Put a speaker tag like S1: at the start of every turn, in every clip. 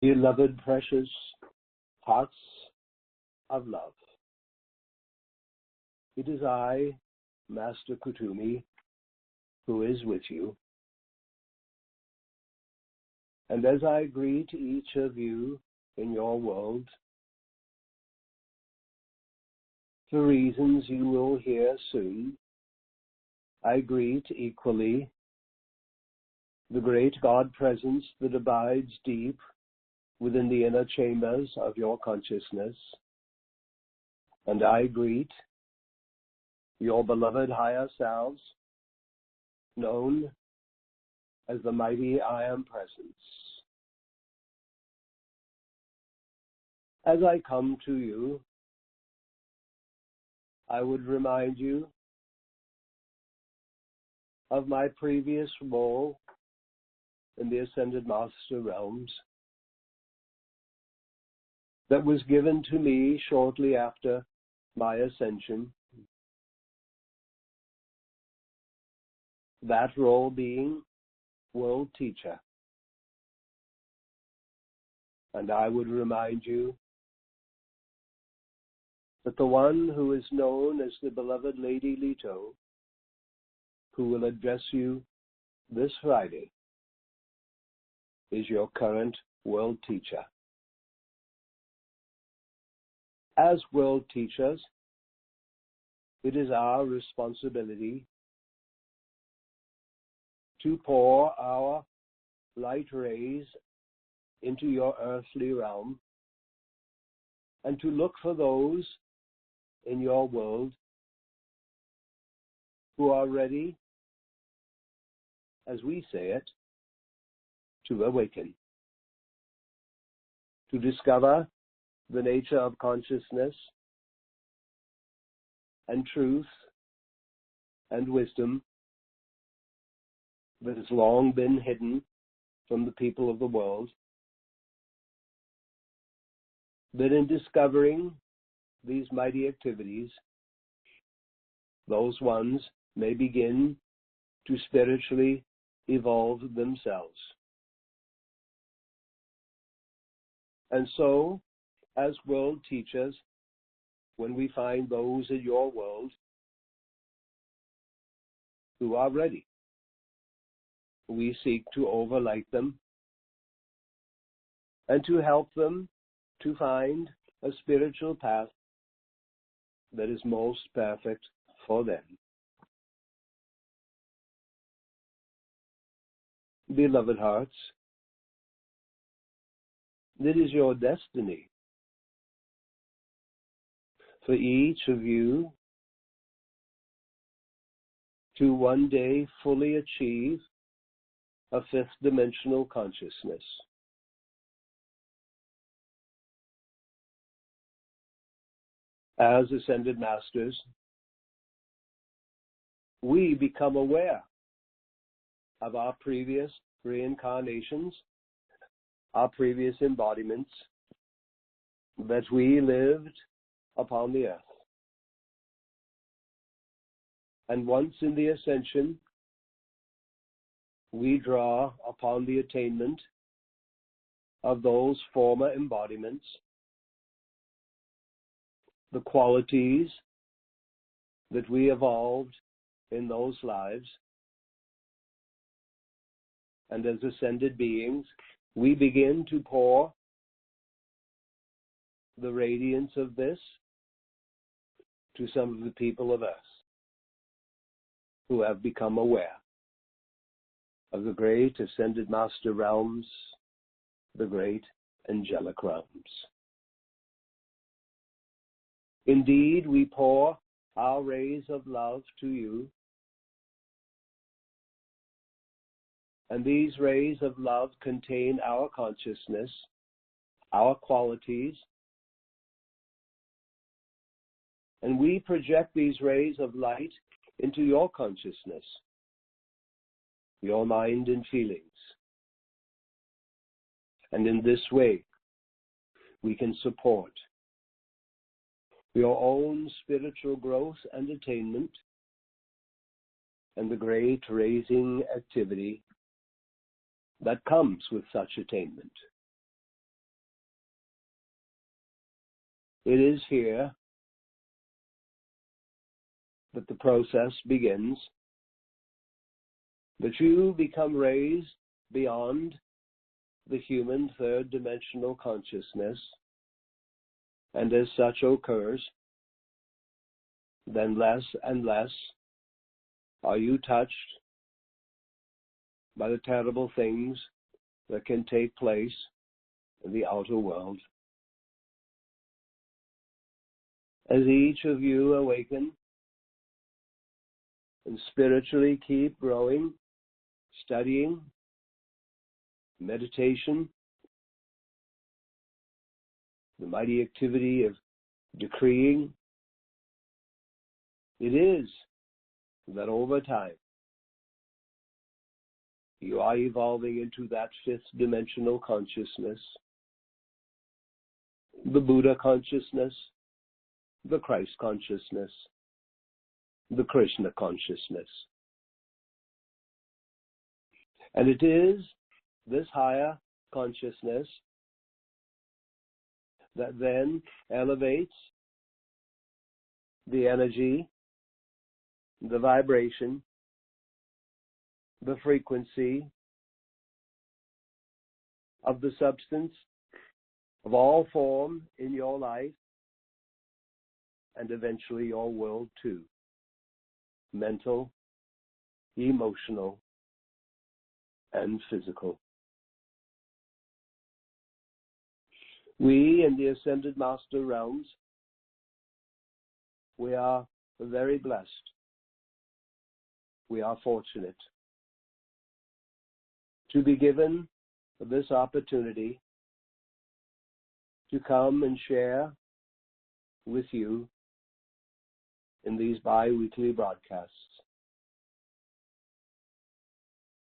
S1: Beloved precious hearts of love, it is I, Master Kuthumi, who is with you. And as I greet each of you in your world, for reasons you will hear soon, I greet equally the great God presence that abides deep within the inner chambers of your consciousness. And I greet your beloved higher selves, known as the mighty I Am Presence. As I come to you, I would remind you of my previous role in the Ascended Master realms that was given to me shortly after my ascension. That role being world teacher. And I would remind you that the one who is known as the beloved Lady Leto, who will address you this Friday, is your current world teacher. As world teachers, it is our responsibility to pour our light rays into your earthly realm and to look for those in your world who are ready, as we say it, to awaken, to discover the nature of consciousness and truth and wisdom that has long been hidden from the people of the world, that in discovering these mighty activities, those ones may begin to spiritually evolve themselves. And so, as world teachers, when we find those in your world who are ready, we seek to overlight them and to help them to find a spiritual path that is most perfect for them. Beloved hearts, it is your destiny for each of you to one day fully achieve a fifth dimensional consciousness. As Ascended Masters, we become aware of our previous reincarnations, our previous embodiments, that we lived upon the earth. And once in the ascension, we draw upon the attainment of those former embodiments, the qualities that we evolved in those lives, and as ascended beings, we begin to pour the radiance of this to some of the people of Earth who have become aware of the great Ascended Master realms, the great angelic realms. Indeed, we pour our rays of love to you, and these rays of love contain our consciousness, our qualities, and we project these rays of light into your consciousness, your mind and feelings. And in this way, we can support your own spiritual growth and attainment and the great raising activity that comes with such attainment. It is here that the process begins, that you become raised beyond the human third-dimensional consciousness, and as such occurs, then less and less are you touched by the terrible things that can take place in the outer world. As each of you awaken and spiritually keep growing, studying, meditation, the mighty activity of decreeing, it is that over time you are evolving into that fifth dimensional consciousness, the Buddha consciousness, the Christ consciousness, the Krishna consciousness. And it is this higher consciousness that then elevates the energy, the vibration, the frequency of the substance of all form in your life, and eventually your world too. Mental, emotional, and physical. We in the Ascended Master realms, we are very blessed. We are fortunate to be given this opportunity to come and share with you in these bi-weekly broadcasts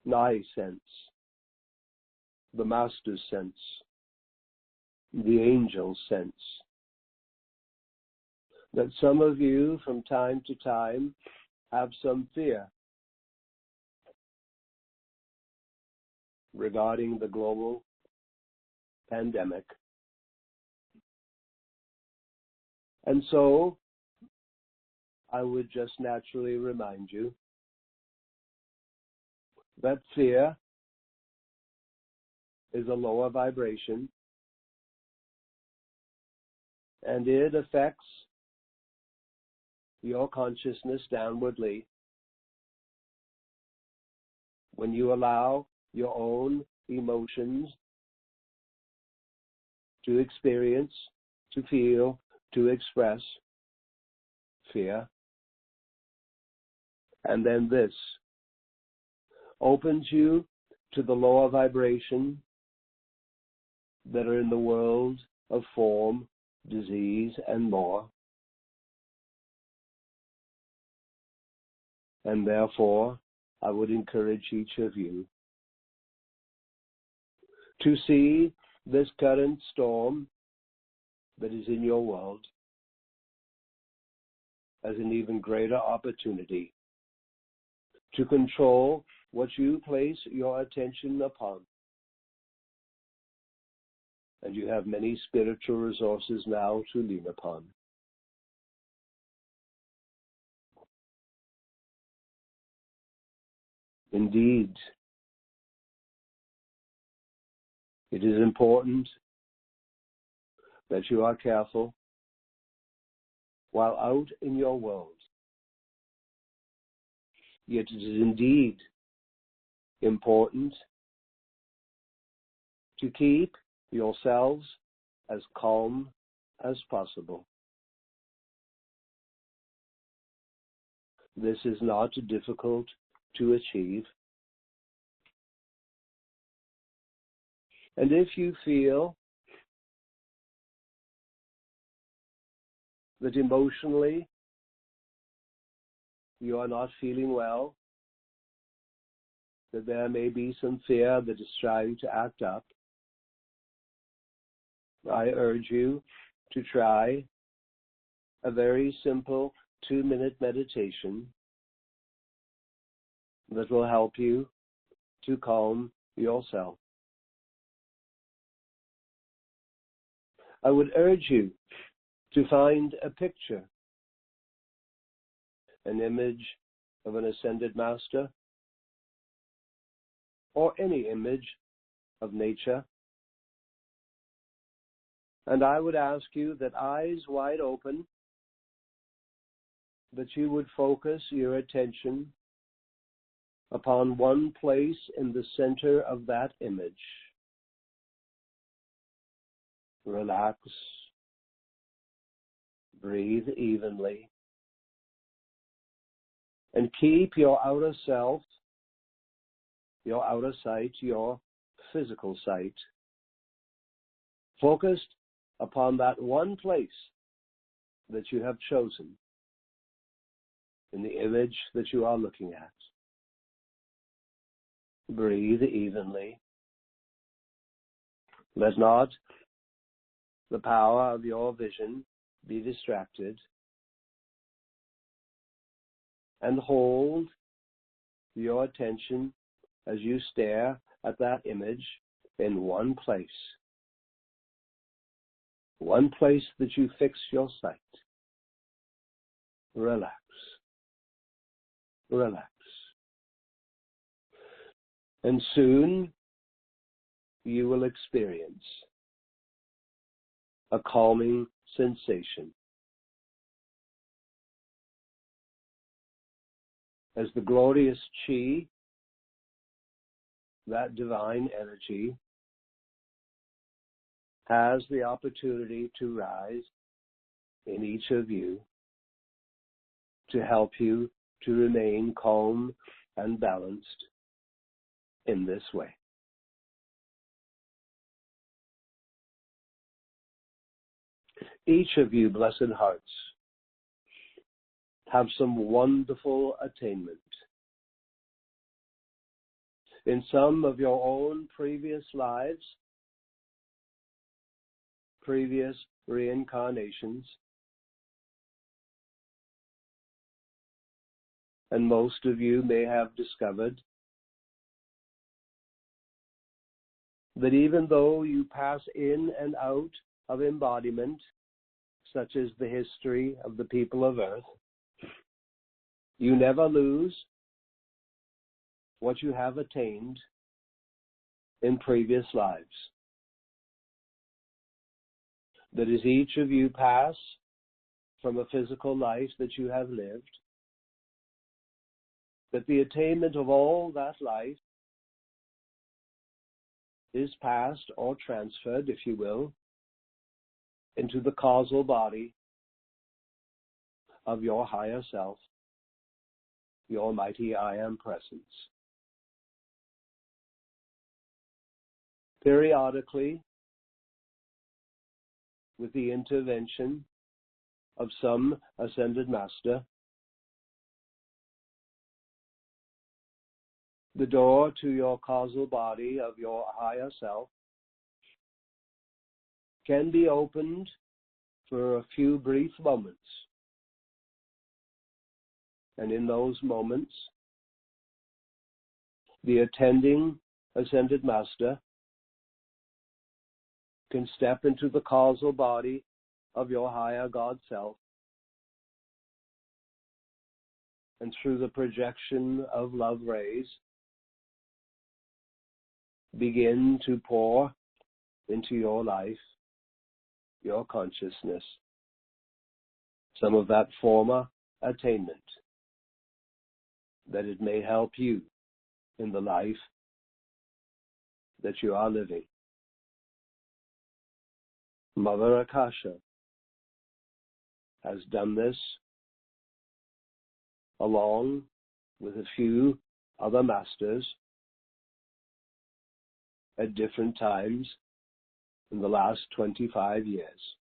S1: my sense, the Master's sense, the angel's sense, that some of you from time to time have some fear regarding the global pandemic. And so I would just naturally remind you that fear is a lower vibration, and it affects your consciousness downwardly when you allow your own emotions to experience, to feel, to express fear. And then this opens you to the lower vibration that are in the world of form, disease, and more. And therefore, I would encourage each of you to see this current storm that is in your world as an even greater opportunity to control what you place your attention upon. And you have many spiritual resources now to lean upon. Indeed, it is important that you are careful while out in your world. Yet it is indeed important to keep yourselves as calm as possible. This is not difficult to achieve. And if you feel that emotionally you are not feeling well, that there may be some fear that is trying to act up, I urge you to try a very simple 2-minute meditation that will help you to calm yourself. I would urge you to find a picture, an image of an ascended master, or any image of nature. And I would ask you that, eyes wide open, that you would focus your attention upon one place in the center of that image. Relax. Breathe evenly. And keep your outer self, your outer sight, your physical sight, focused upon that one place that you have chosen in the image that you are looking at. Breathe evenly. Let not the power of your vision be distracted. And hold your attention as you stare at that image in one place. One place that you fix your sight. Relax. Relax. And soon you will experience a calming sensation as the glorious chi, that divine energy, has the opportunity to rise in each of you to help you to remain calm and balanced in this way. Each of you, blessed hearts, have some wonderful attainment. In some of your own previous lives, previous reincarnations, and most of you may have discovered that even though you pass in and out of embodiment, such as the history of the people of Earth, you never lose what you have attained in previous lives. That as each of you pass from a physical life that you have lived, that the attainment of all that life is passed or transferred, if you will, into the causal body of your higher self, your mighty I Am presence. Periodically, with the intervention of some ascended master, the door to your causal body of your higher self can be opened for a few brief moments. And in those moments, the attending ascended master can step into the causal body of your higher God self, and through the projection of love rays, begin to pour into your life, your consciousness, some of that former attainment, that it may help you in the life that you are living. Mother Akasha has done this along with a few other masters at different times in the last 25 years.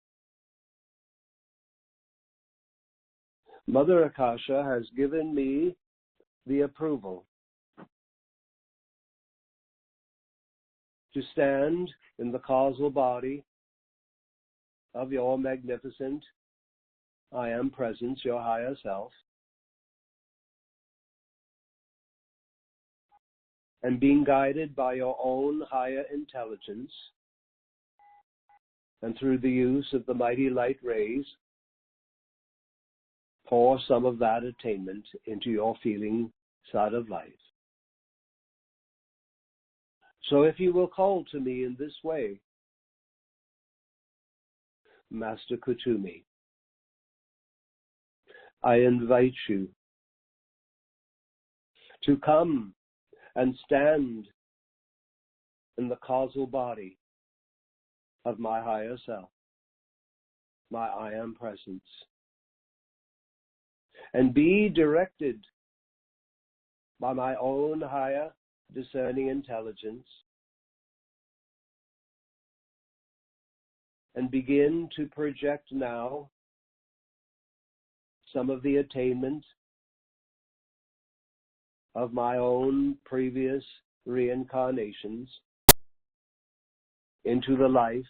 S1: Mother Akasha has given me the approval to stand in the causal body of your magnificent I Am presence, your higher self, and being guided by your own higher intelligence, and through the use of the mighty light rays pour some of that attainment into your feeling side of life. So if you will call to me in this way, Master Kuthumi, I invite you to come and stand in the causal body of my higher self, my I Am presence, and be directed by my own higher discerning intelligence, and begin to project now some of the attainment of my own previous reincarnations into the life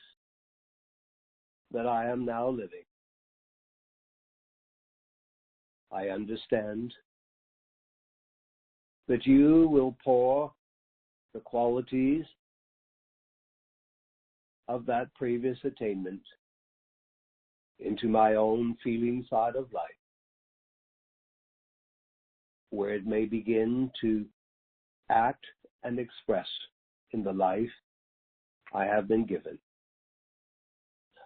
S1: that I am now living. I understand that you will pour the qualities of that previous attainment into my own feeling side of life, where it may begin to act and express in the life I have been given.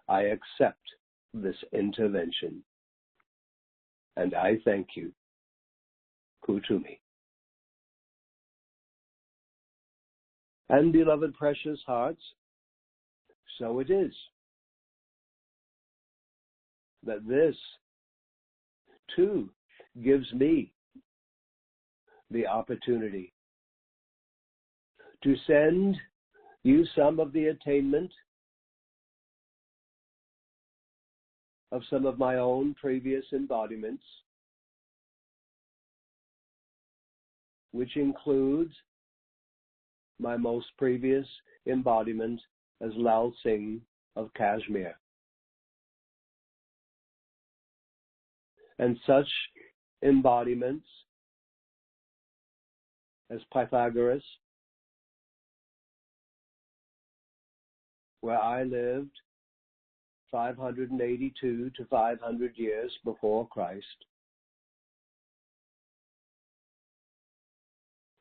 S1: I accept this intervention, and I thank you, Kuthumi. And beloved precious hearts, so it is that this too gives me the opportunity to send you some of the attainment of some of my own previous embodiments, which includes my most previous embodiment as Lao Singh of Kashmir. And such embodiments as Pythagoras, where I lived 582 to 500 years before Christ.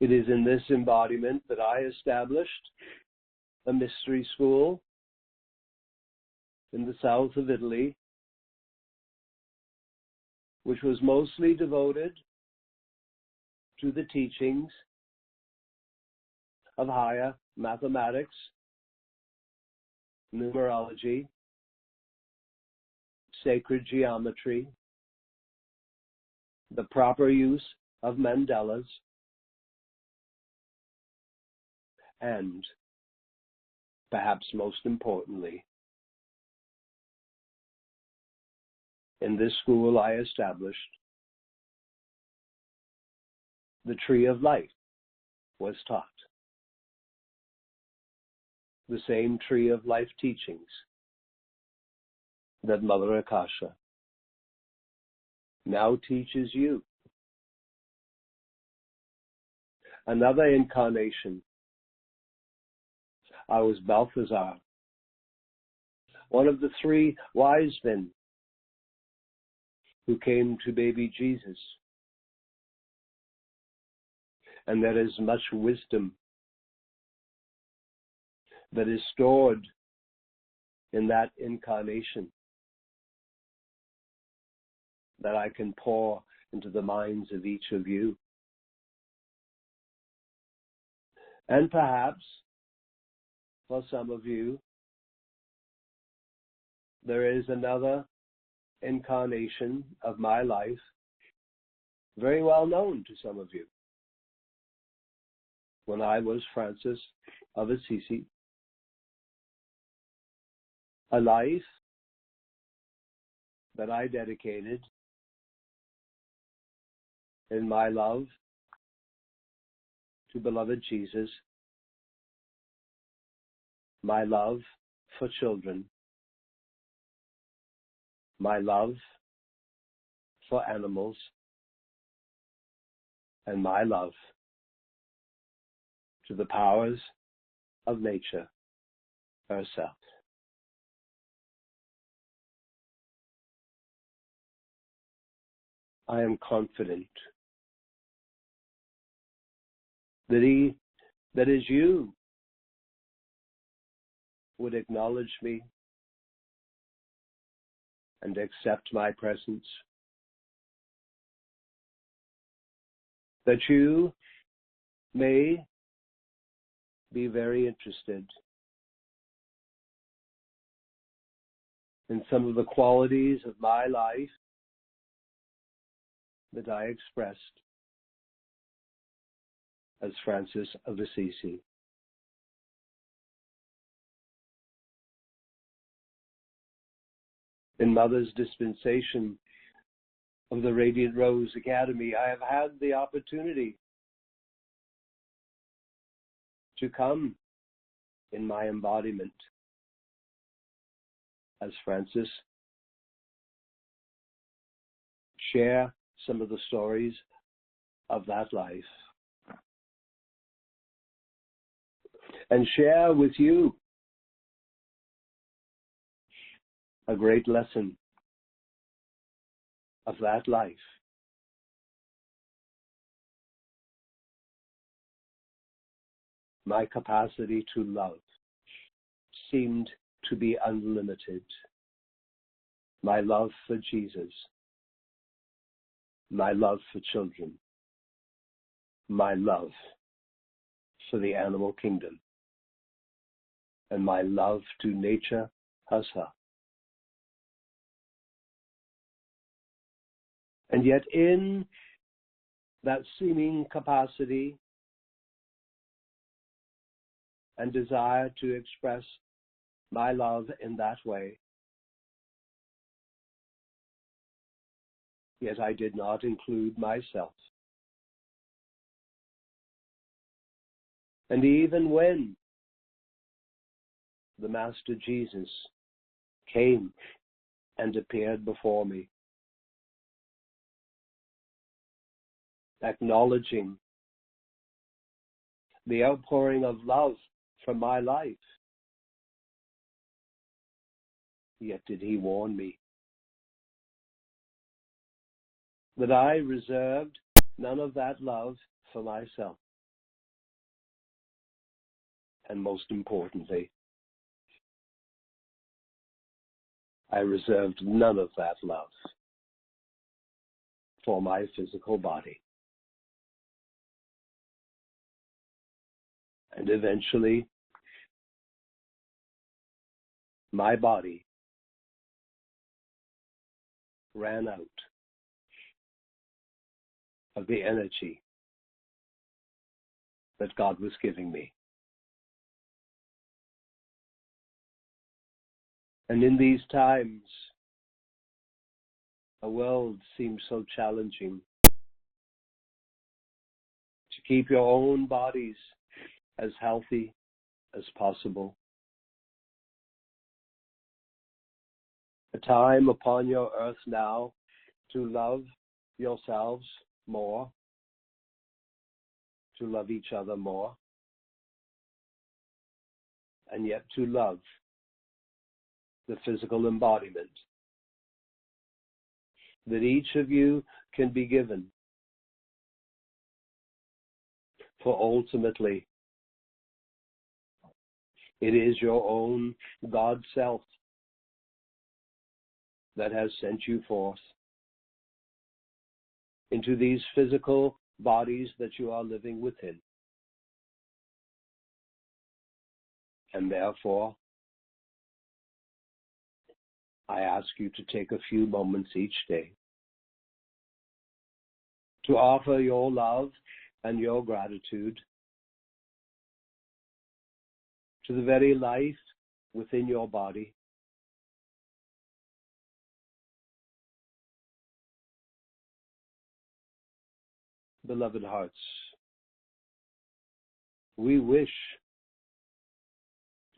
S1: It is in this embodiment that I established a mystery school in the south of Italy, which was mostly devoted to the teachings of higher mathematics, numerology, sacred geometry, the proper use of mandalas, and, perhaps most importantly, in this school I established the tree of life was taught. The same tree of life teachings that Mother Akasha now teaches you. Another incarnation, I was Balthazar, one of the three wise men who came to baby Jesus. And there is much wisdom that is stored in that incarnation that I can pour into the minds of each of you. And perhaps, for some of you, there is another incarnation of my life, very well known to some of you. When I was Francis of Assisi, a life that I dedicated in my love to beloved Jesus, my love for children, my love for animals, and my love to the powers of nature herself. I am confident that as you would acknowledge me and accept my presence, that you may be very interested in some of the qualities of my life that I expressed as Francis of Assisi. In Mother's dispensation of the Radiant Rose Academy, I have had the opportunity to come in my embodiment as Francis, share some of the stories of that life, and share with you a great lesson of that life. My capacity to love seemed to be unlimited. My love for Jesus, my love for children, my love for the animal kingdom, and my love to nature herself. And yet in that seeming capacity and desire to express my love in that way, yet I did not include myself. And even when the Master Jesus came and appeared before me, acknowledging the outpouring of love from my life, yet did he warn me that I reserved none of that love for myself. And most importantly, I reserved none of that love for my physical body. And eventually, my body ran out of the energy that God was giving me. And in these times, the world seems so challenging. To keep your own bodies as healthy as possible. A time upon your earth now to love yourselves more, to love each other more, and yet to love the physical embodiment that each of you can be given. For ultimately, it is your own God self that has sent you forth into these physical bodies that you are living within. And therefore, I ask you to take a few moments each day to offer your love and your gratitude to the very life within your body. Beloved hearts, we wish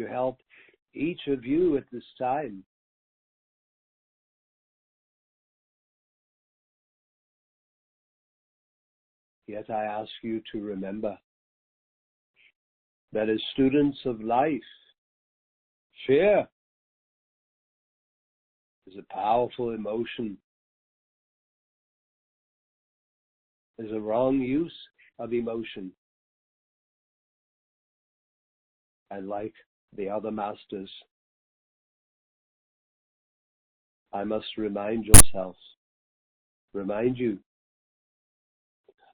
S1: to help each of you at this time. Yet I ask you to remember that as students of life, fear is a powerful emotion is a wrong use of emotion. And like the other masters, I must remind you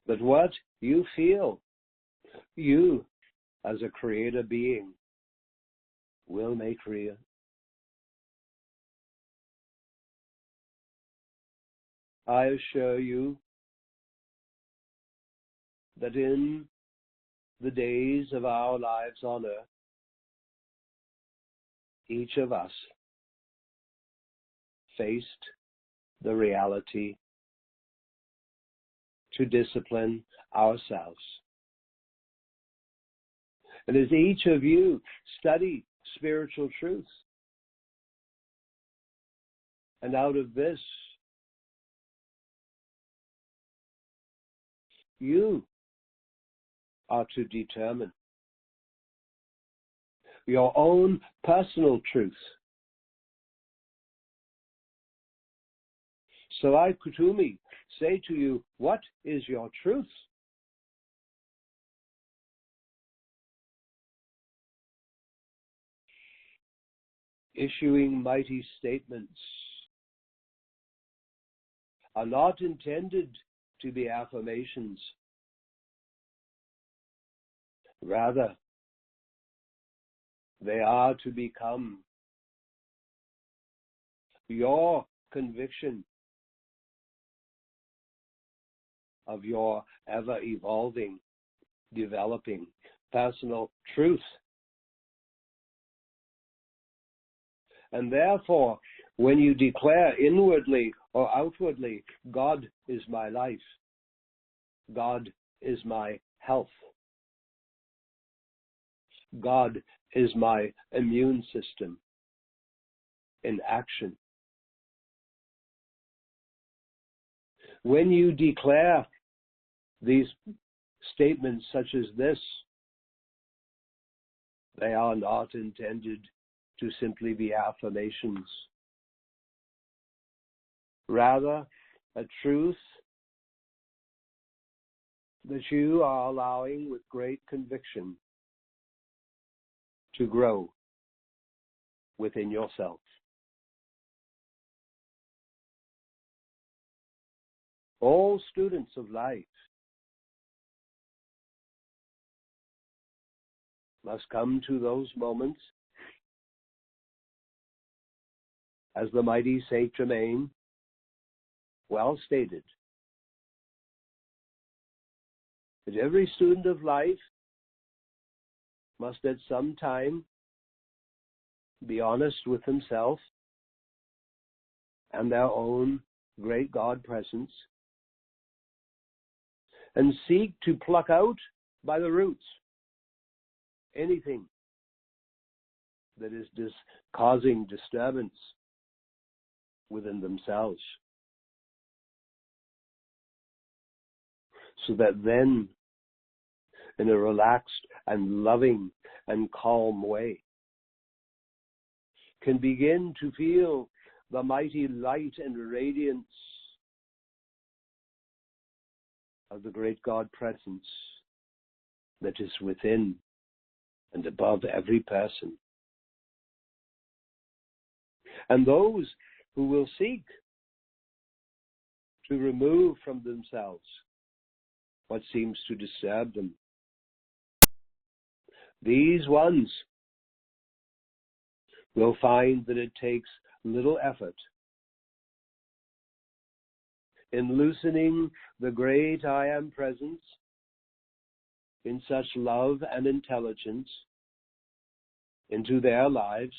S1: that what you feel, you as a creator being will make real. I assure you that in the days of our lives on earth, each of us faced the reality to discipline ourselves. And as each of you study spiritual truths, and out of this, you are to determine your own personal truth. So I, Kuthumi, say to you, what is your truth? Issuing mighty statements are not intended to be affirmations. Rather, they are to become your conviction of your ever-evolving, developing personal truth. And therefore, when you declare inwardly or outwardly, God is my life, God is my health, God is my immune system in action. When you declare these statements such as this, they are not intended to simply be affirmations. Rather, a truth that you are allowing with great conviction to grow within yourself. All students of life must come to those moments, as the mighty Saint Germain well stated, that every student of life must at some time be honest with himself and their own great God presence, and seek to pluck out by the roots anything that is causing disturbance within themselves, so that then, in a relaxed and loving and calm way, can begin to feel the mighty light and radiance of the great God presence that is within and above every person. And those who will seek to remove from themselves what seems to disturb them, these ones will find that it takes little effort in loosening the great I Am presence in such love and intelligence into their lives,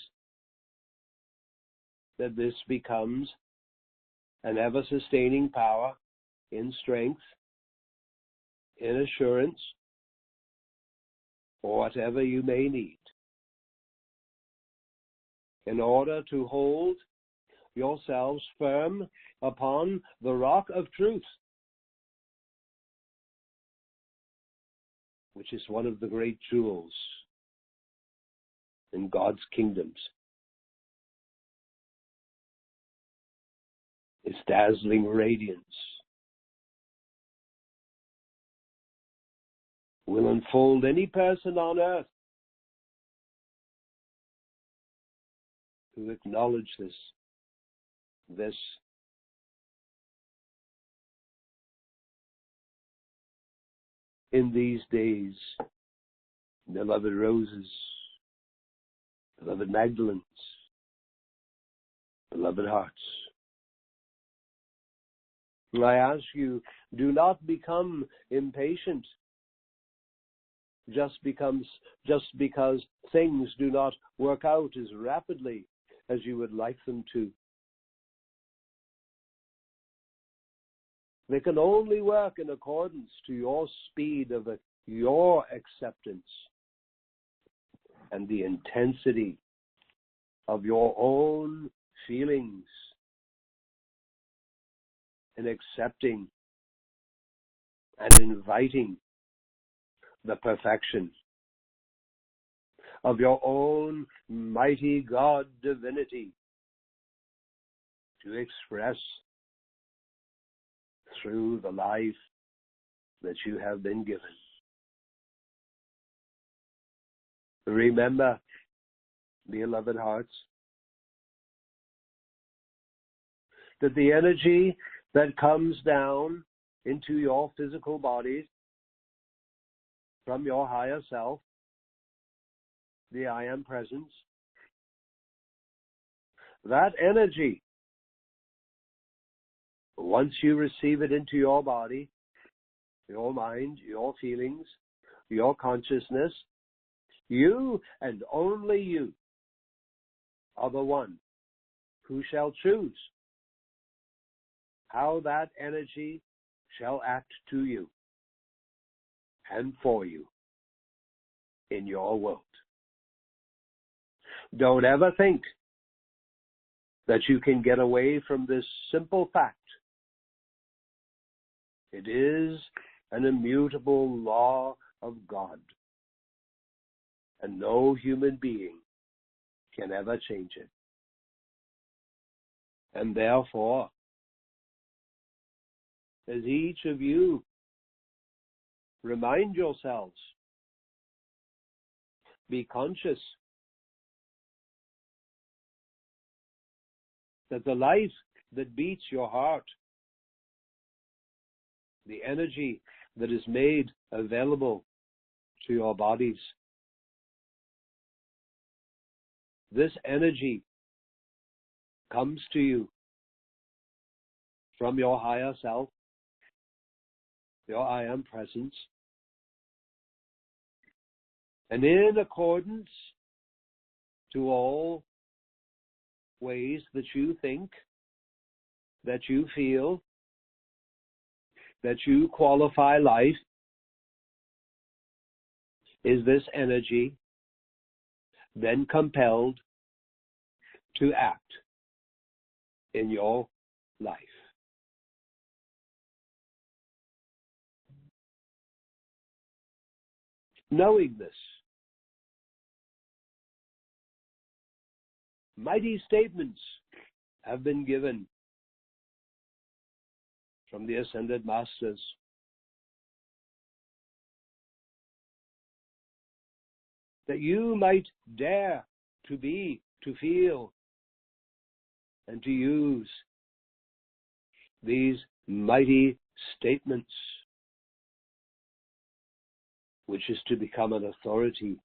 S1: that this becomes an ever-sustaining power in strength, in assurance, or whatever you may need, in order to hold yourselves firm upon the rock of truth, which is one of the great jewels in God's kingdoms. Its dazzling radiance will unfold any person on earth who acknowledge this. In these days, beloved roses, beloved Magdalens, beloved hearts, I ask you, do not become impatient just because things do not work out as rapidly as you would like them to. They can only work in accordance to your speed of your acceptance and the intensity of your own feelings in accepting and inviting the perfection of your own mighty God divinity to express through the life that you have been given. Remember, beloved hearts, that the energy that comes down into your physical bodies from your higher self, the I Am Presence, that energy, once you receive it into your body, your mind, your feelings, your consciousness, you and only you are the one who shall choose how that energy shall act to you and for you in your world. Don't ever think that you can get away from this simple fact. It is an immutable law of God, and no human being can ever change it. And therefore, as each of you remind yourselves, be conscious that the life that beats your heart, the energy that is made available to your bodies, this energy comes to you from your higher self, your I Am Presence, and in accordance to all ways that you think, that you feel, that you qualify life, is this energy then compelled to act in your life. Knowing this, mighty statements have been given from the Ascended Masters. That you might dare to be, to feel, and to use these mighty statements, which is to become an authority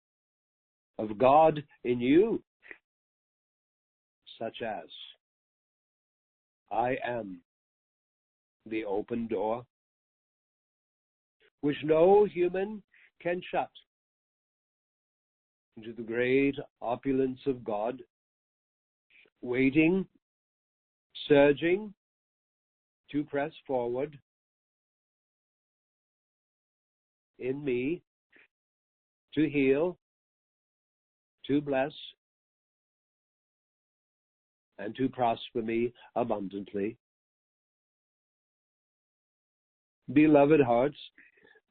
S1: of God in you, such as, I am the open door, which no human can shut, into the great opulence of God, waiting, surging to press forward in me, to heal, to bless, and to prosper me abundantly. Beloved hearts,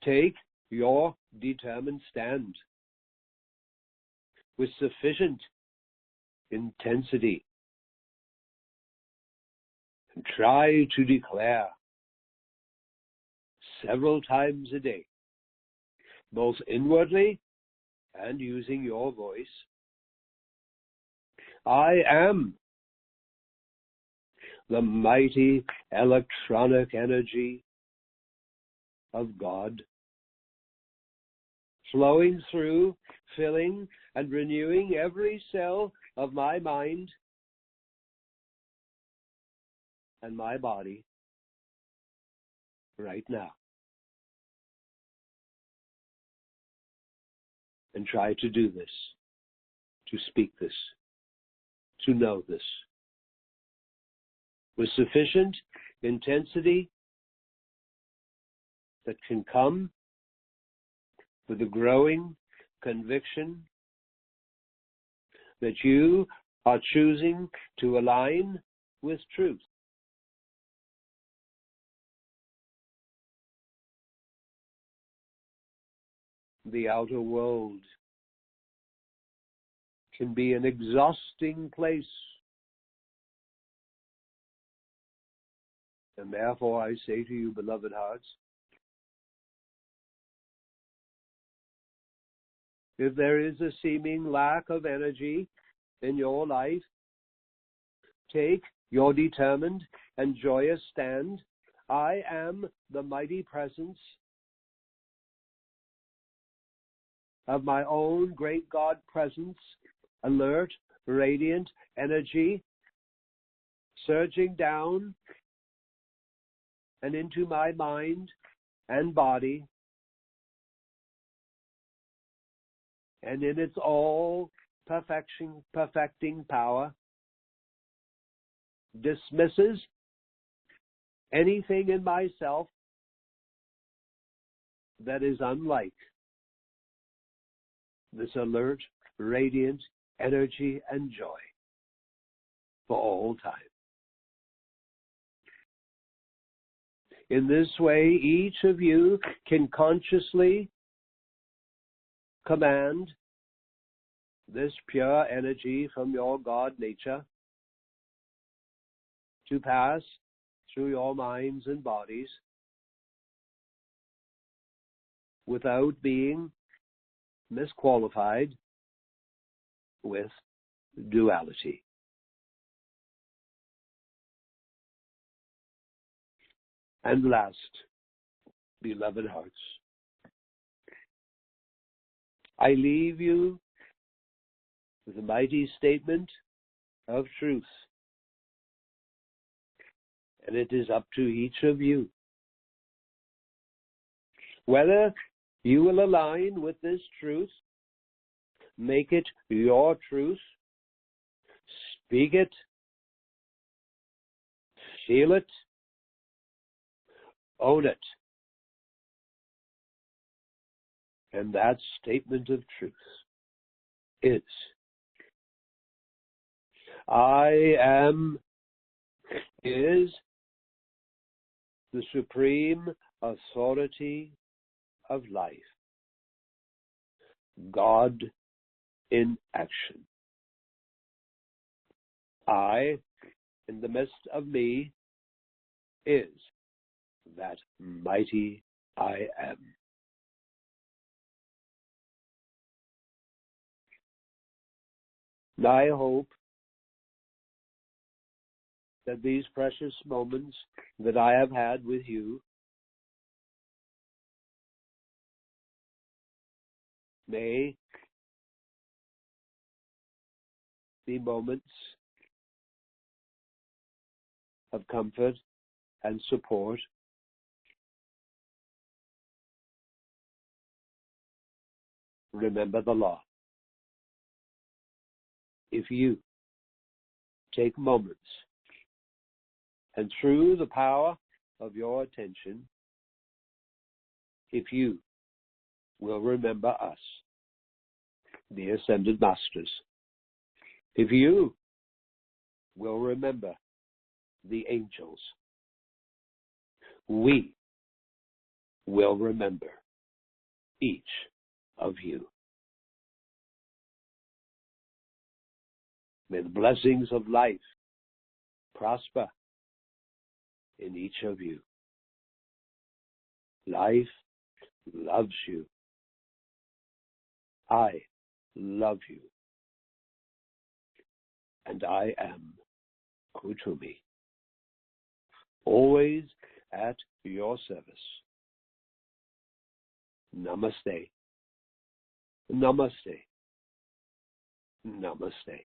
S1: take your determined stand with sufficient intensity and try to declare several times a day both inwardly and using your voice. I am the mighty electronic energy of God, flowing through, filling, and renewing every cell of my mind and my body right now. And try to do this, to speak this, to know this with sufficient intensity that can come with a growing conviction that you are choosing to align with truth. The outer world can be an exhausting place. And therefore I say to you, beloved hearts, if there is a seeming lack of energy in your life, take your determined and joyous stand. I am the mighty presence of my own great God presence, alert, radiant energy, surging down and into my mind and body, and in its all perfecting power, dismisses anything in myself that is unlike this alert, radiant energy and joy for all time. In this way, each of you can consciously command this pure energy from your God nature to pass through your minds and bodies without being misqualified with duality. And last, beloved hearts, I leave you with a mighty statement of truth. And it is up to each of you whether you will align with this truth, make it your truth, speak it, feel it, own it. And that statement of truth is, I am is the supreme authority of life, God in action. I, in the midst of me, is that mighty I am. And I hope that these precious moments that I have had with you may be moments of comfort and support. Remember the law. If you take moments and through the power of your attention, if you will remember us, the Ascended Masters, if you will remember the angels, we will remember each of you. May the blessings of life prosper in each of you. Life loves you. I love you. And I am Kuthumi, always at your service. Namaste. Namaste. Namaste.